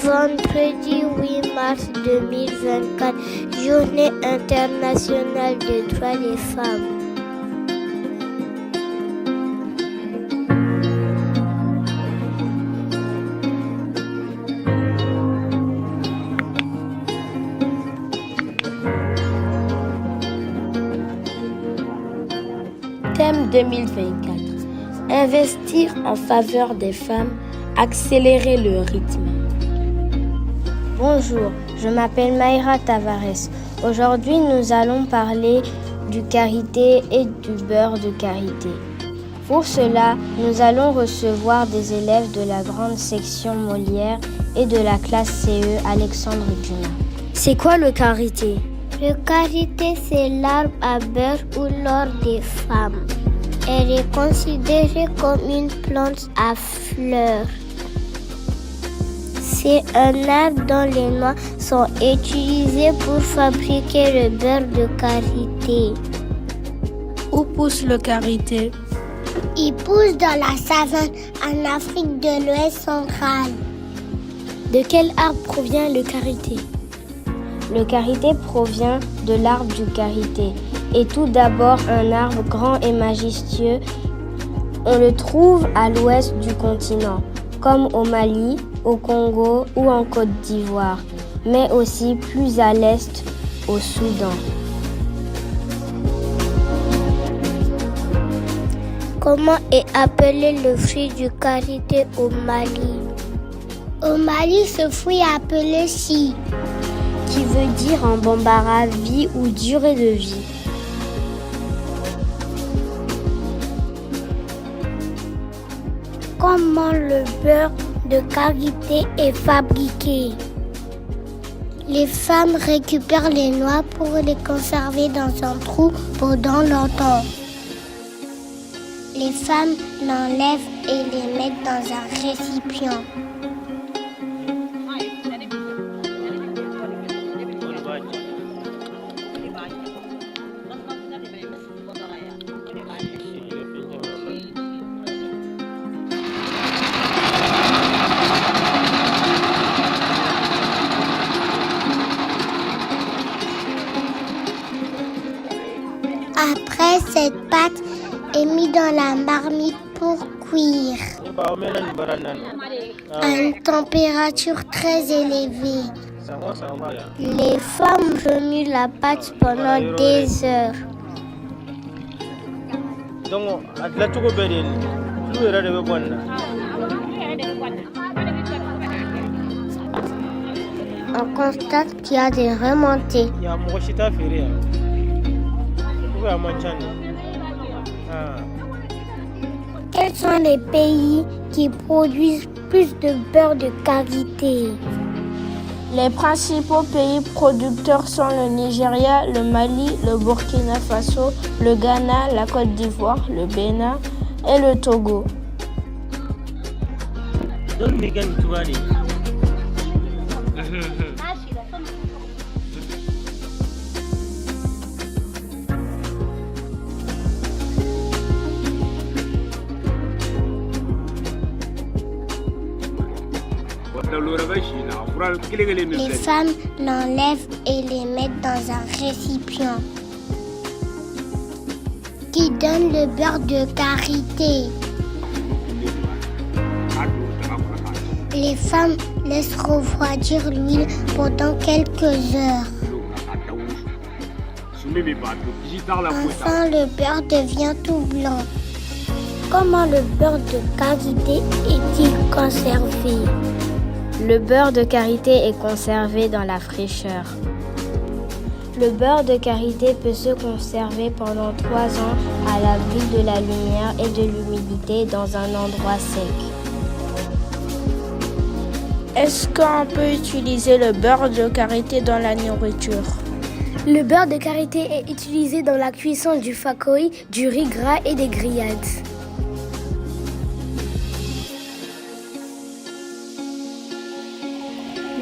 Vendredi 8 mars 2024, Journée internationale des droits des femmes. Thème 2024. Investir en faveur des femmes, accélérer le rythme. Bonjour, je m'appelle Mayra Tavares. Aujourd'hui, nous allons parler du karité et du beurre de karité. Pour cela, nous allons recevoir des élèves de la grande section Molière et de la classe CE Alexandre Dumas. C'est quoi le karité? Le karité, c'est l'arbre à beurre ou l'or des femmes. Elle est considérée comme une plante à fleurs. C'est un arbre dont les noix sont utilisées pour fabriquer le beurre de karité. Où pousse le karité? Il pousse dans la savane en Afrique de l'Ouest centrale. De quel arbre provient le karité? Le karité provient de l'arbre du karité. Et tout d'abord un arbre grand et majestueux. On le trouve à l'ouest du continent, comme au Mali, au Congo ou en Côte d'Ivoire, mais aussi plus à l'est, au Soudan. Comment est appelé le fruit du karité au Mali? Au Mali, ce fruit est appelé chi, qui veut dire en bambara vie ou durée de vie. Comment le beurre de karité est fabriqué? Les femmes récupèrent les noix pour les conserver dans un trou pendant longtemps. Les femmes l'enlèvent et les mettent dans un récipient. Après, cette pâte est mise dans la marmite pour cuire à une température très élevée. Les femmes remuent la pâte pendant des heures. On constate qu'il y a des remontées. Quels sont les pays qui produisent plus de beurre de karité? Les principaux pays producteurs sont le Nigeria, le Mali, le Burkina Faso, le Ghana, la Côte d'Ivoire, le Bénin et le Togo. Les femmes l'enlèvent et les mettent dans un récipient qui donne le beurre de karité. Les femmes laissent refroidir l'huile pendant quelques heures. Enfin, le beurre devient tout blanc. Comment le beurre de karité est-il conservé? Le beurre de karité est conservé dans la fraîcheur. Le beurre de karité peut se conserver pendant 3 ans à l'abri de la lumière et de l'humidité dans un endroit sec. Est-ce qu'on peut utiliser le beurre de karité dans la nourriture? Le beurre de karité est utilisé dans la cuisson du fakoi, du riz gras et des grillades.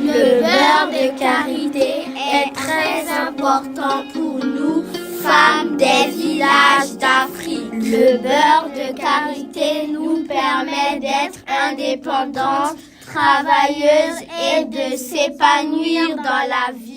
Le beurre de karité est très important pour nous, femmes des villages d'Afrique. Le beurre de karité nous permet d'être indépendantes, travailleuses et de s'épanouir dans la vie.